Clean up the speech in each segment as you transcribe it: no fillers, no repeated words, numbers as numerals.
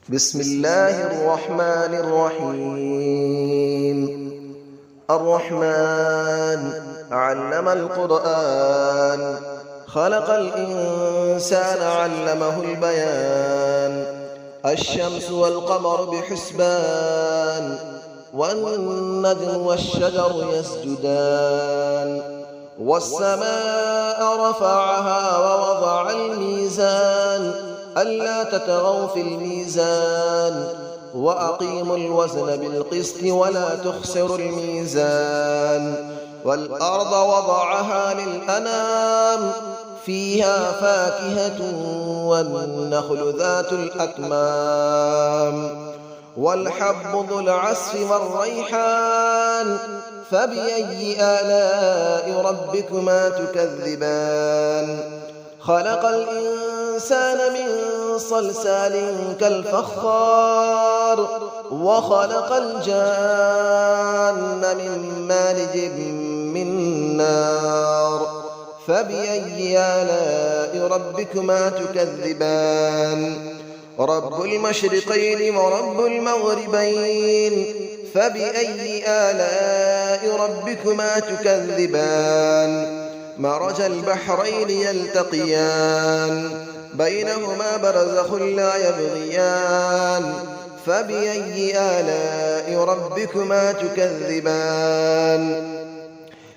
بسم الله الرحمن الرحيم. الرحمن علم القرآن، خلق الإنسان علمه البيان. الشمس والقمر بحسبان، والنجم والشجر يسجدان. والسماء رفعها ووضع الميزان، ألا تطغوا في الميزان، وأقيموا الوزن بالقسط ولا تخسروا الميزان. والأرض وضعها للأنام، فيها فاكهة والنخل ذات الأكمام، والحب ذو العصف والريحان. فبأي آلاء ربكما تكذبان؟ خلق الإنسان من صلصال كالفخار، وخلق الجان من مارج من نار. فبأي آلاء ربكما تكذبان؟ رب المشرقين ورب المغربين. فبأي آلاء ربكما تكذبان؟ مرج البحرين يلتقيان، بينهما برزخ لا يبغيان. فبأي آلاء ربكما تكذبان؟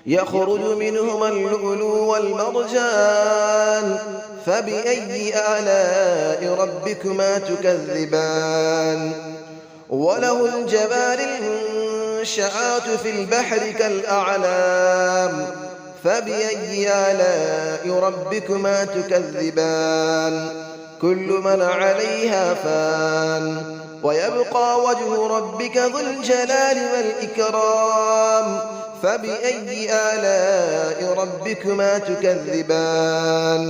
يخرج منهما اللؤلؤ والمرجان. فبأي آلاء ربكما تكذبان؟ وله الجوار المنشآت في البحر كالأعلام. فبأي آلاء ربكما تكذبان؟ كل من عليها فان، ويبقى وجه ربك ذو الجلال والإكرام. فبأي آلاء ربكما تكذبان؟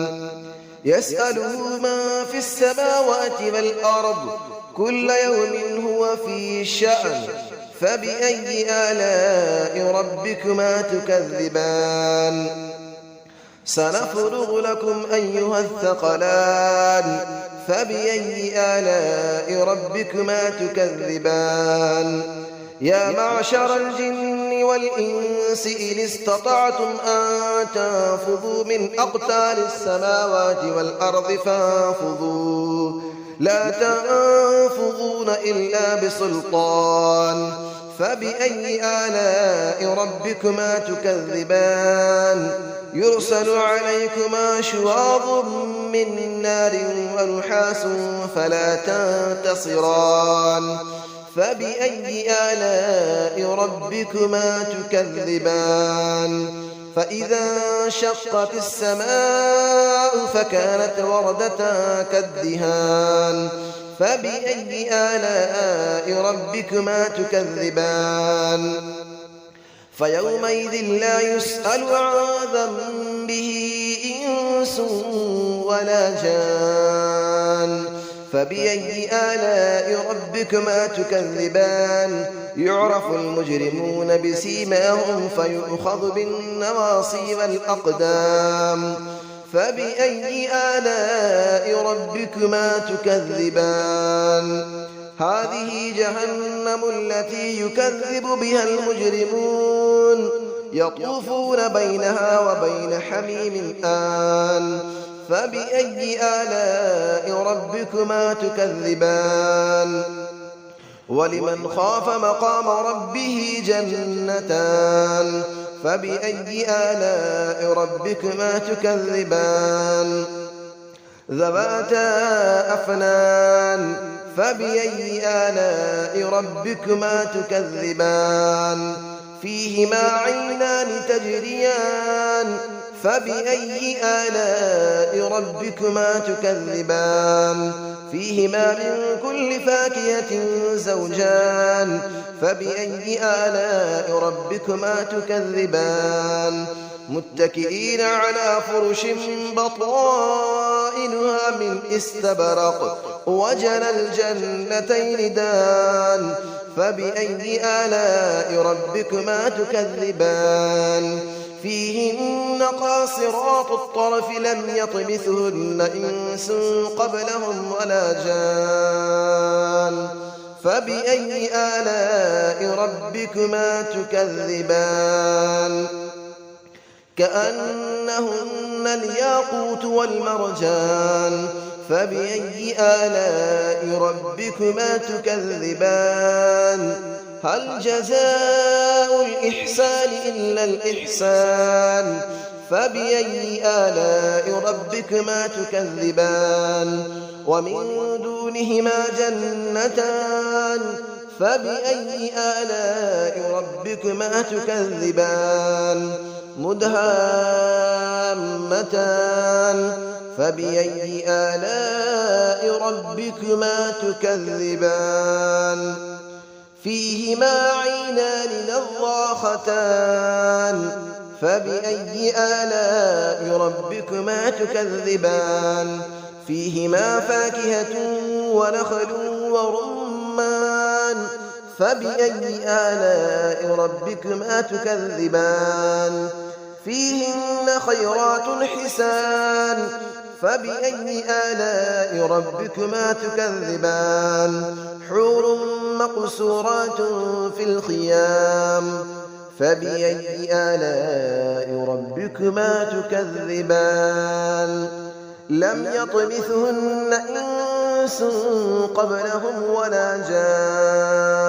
يسأله من في السماوات والأرض، كل يوم هو في شأن. فبأي آلاء ربكما تكذبان؟ سنفرغ لكم أيها الثقلان. فبأي آلاء ربكما تكذبان؟ يا معشر الجن والإنس إن استطعتم أن تنفذوا من أقطار السماوات والأرض فانفذوا، لا تنفذون إلا بسلطان. فبأي آلاء ربكما تكذبان؟ يرسل عليكما شواظ من نار ونحاس فلا تنتصران. فبأي آلاء ربكما تكذبان؟ فإذا انشقت السماء فكانت وردة كالدهان. فبأي آلاء ربكما تكذبان؟ فيومئذ لا يسأل عن ذنبه إنس ولا جان. فبأي آلاء ربكما تكذبان؟ يعرف المجرمون بسيماهم فيؤخذ بالنواصي والأقدام. فبأي آلاء ربكما تكذبان؟ هذه جهنم التي يكذب بها المجرمون، يطوفون بينها وبين حميم آن. فبأي آلاء ربكما تكذبان؟ ولمن خاف مقام ربه جنتان. فبأي آلاء ربكما تكذبان؟ ذواتا أفنان. فبأي آلاء ربكما تكذبان؟ فيهما عينان تجريان. فبأي آلاء ربكما تكذبان؟ فيهما من كل فاكهة زوجان. فبأي آلاء ربكما تكذبان؟ متكئين على فرش بطائنها من استبرق، وجنى الجنتين دان. فبأي آلاء ربكما تكذبان؟ فيهن قاصرات الطرف لم يطمثهن إنس قبلهم ولا جان. فبأي آلاء ربكما تكذبان كأنهن الياقوت والمرجان فبأي آلاء ربكما تكذبان هل جزاء الإحسان إلا الإحسان فبأي آلاء ربكما تكذبان ومن دونهما جنتان فبأي آلاء ربكما تكذبان مدهامتان فبأي آلاء ربكما تكذبان فيهما عينان نضاختان فبأي آلاء ربكما تكذبان فيهما فاكهة ونخل ورمان فبأي آلاء ربكما تكذبان فيهن خيرات حسان فبأي آلاء ربكما تكذبان حور مقصورات في الخيام فبأي آلاء ربكما تكذبان لم يطمثهن إنس قبلهم ولا جان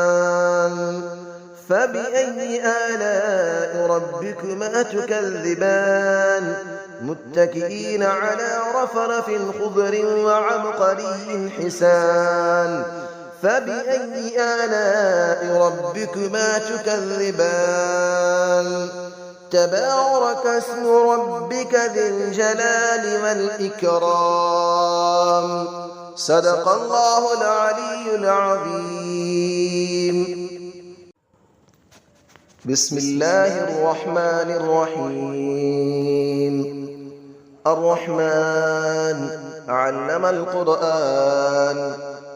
فبأي آلاء ربكما تكذبان متكئين على رفرف خضر وعبقري حسان فبأي آلاء ربكما تكذبان تبارك اسم ربك ذي الجلال والإكرام صدق الله العلي العظيم بسم الله الرحمن الرحيم الرحمن علم القرآن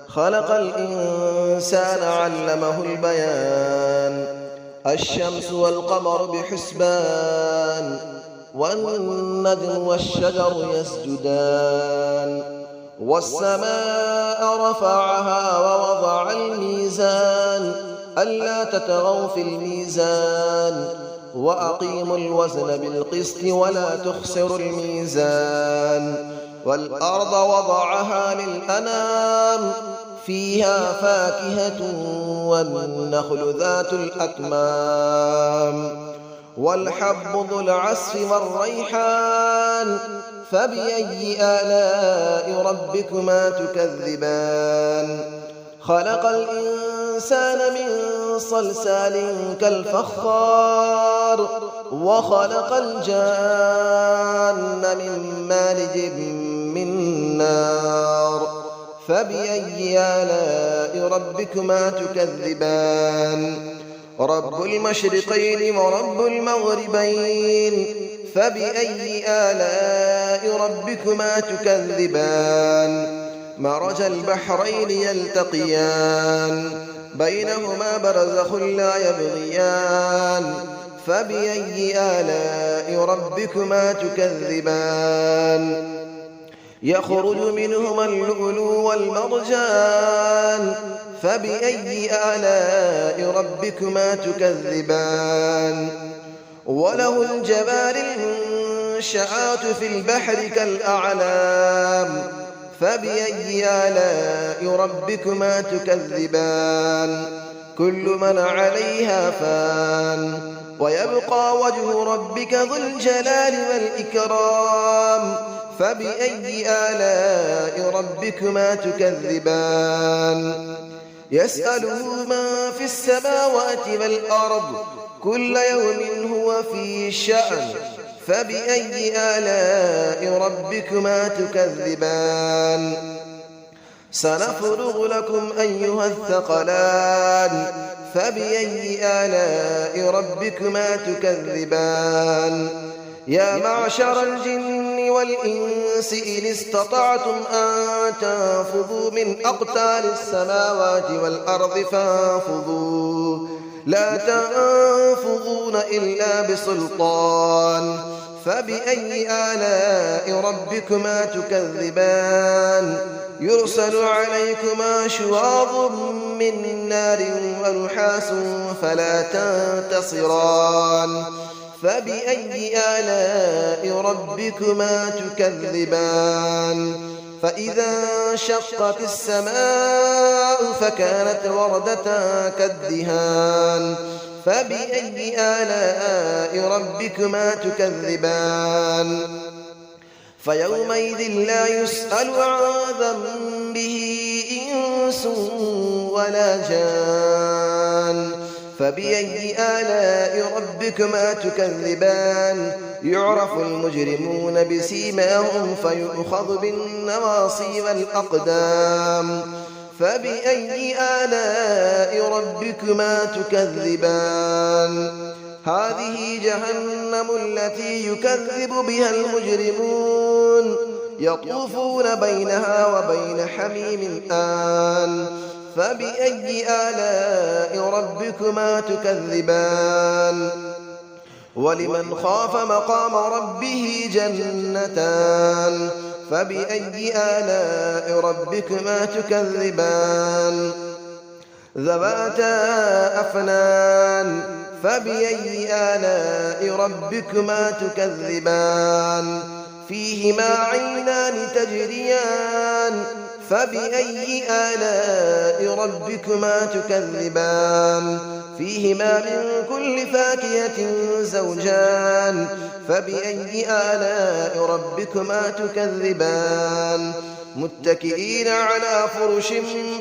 خلق الإنسان علمه البيان الشمس والقمر بحسبان والنجم والشجر يسجدان والسماء رفعها ووضع الميزان ألا تطغوا في الميزان وأقيموا الوزن بالقسط ولا تخسروا الميزان والأرض وضعها للأنام فيها فاكهة والنخل ذات الأكمام والحب ذو العصف والريحان فبأي آلاء ربكما تكذبان خلق الإنسان من صلصال كالفخار وخلق الجان من مارج من نار فبأي آلاء ربكما تكذبان رب المشرقين ورب المغربين فبأي آلاء ربكما تكذبان مرج البحرين يلتقيان بينهما برزخ لا يبغيان فبأي آلاء ربكما تكذبان يخرج منهما اللؤلؤ والمرجان فبأي آلاء ربكما تكذبان وله الجبال المنشآت في البحر كالأعلام فبأي آلاء ربكما تكذبان كل من عليها فان ويبقى وجه ربك ذو الجلال والإكرام فبأي آلاء ربكما تكذبان يسأله من في السماوات والأرض كل يوم هو في شأن فبأي آلاء ربكما تكذبان سنفرغ لكم أيها الثقلان فبأي آلاء ربكما تكذبان يا معشر الجن والإنس إن استطعتم أن تنفذوا من أقطار السماوات والأرض فانفذوا لا تنفذون إلا بسلطان فبأي آلاء ربكما تكذبان يرسل عليكما شواظ من نار ونحاس فلا تنتصران فبأي آلاء ربكما تكذبان فإذا انشقت السماء فكانت وردة كالدهان فبأي آلاء ربكما تكذبان فيومئذ لا يسأل عن ذنبه إنس ولا جان فبأي آلاء ربكما تكذبان يعرف المجرمون بسيماهم فيؤخذ بالنواصي والأقدام فبأي آلاء ربكما تكذبان هذه جهنم التي يكذب بها المجرمون يطوفون بينها وبين حميم آن فبأي آلاء ربكما تكذبان ولمن خاف مقام ربه جنتان فبأي آلاء ربكما تكذبان ذواتا أفنان فبأي آلاء ربكما تكذبان فيهما عينان تجريان فبأي آلاء ربكما تكذبان فيهما من كل فاكهة زوجان فبأي آلاء ربكما تكذبان متكئين على فرش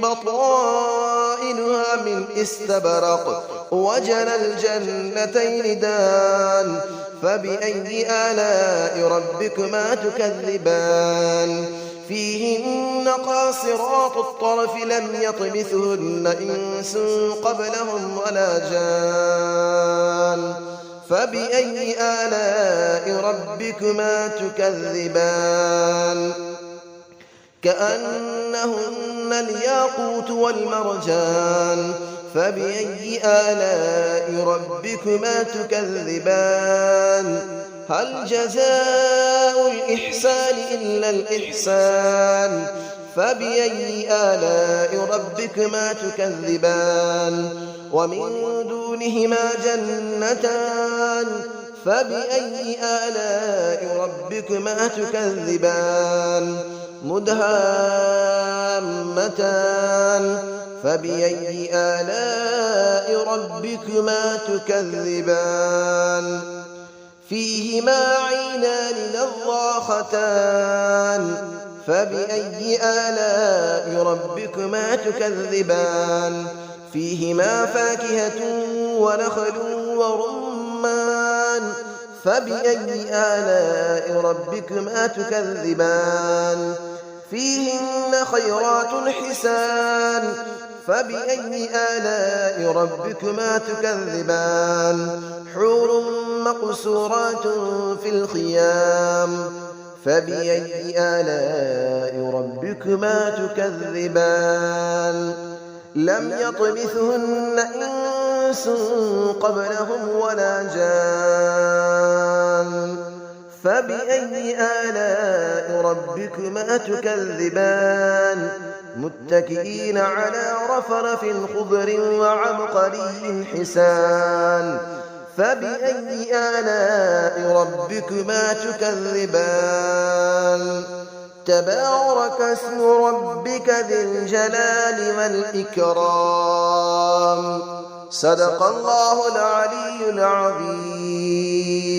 بطائنها من استبرق وجنى الجنتين دان فبأي آلاء ربكما تكذبان فيهن قاصرات الطرف لم يطمثهن إنس قبلهم ولا جان فبأي آلاء ربكما تكذبان كأنهن الياقوت والمرجان فبأي آلاء ربكما تكذبان هل جزاء الإحسان إلا الإحسان فبأي آلاء ربكما تكذبان ومن دونهما جنتان فبأي آلاء ربكما تكذبان مدهامتان فبأي آلاء ربكما تكذبان فيهما عينان نضاختان فبأي آلاء ربكما تكذبان فيهما فاكهة ونخل ورمان فبأي آلاء ربكما تكذبان فيهن خيرات حسان فبأي آلاء ربكما تكذبان حور مقصورات في الخيام فبأي آلاء ربكما تكذبان لم يطمثهن إنس قبلهم ولا جان فبأي آلاء ربكما تكذبان متكئين على رفرف خضر وعبقري حسان فبأي آلاء ربكما تكذبان تبارك اسم ربك ذي الجلال والإكرام صدق الله العلي العظيم.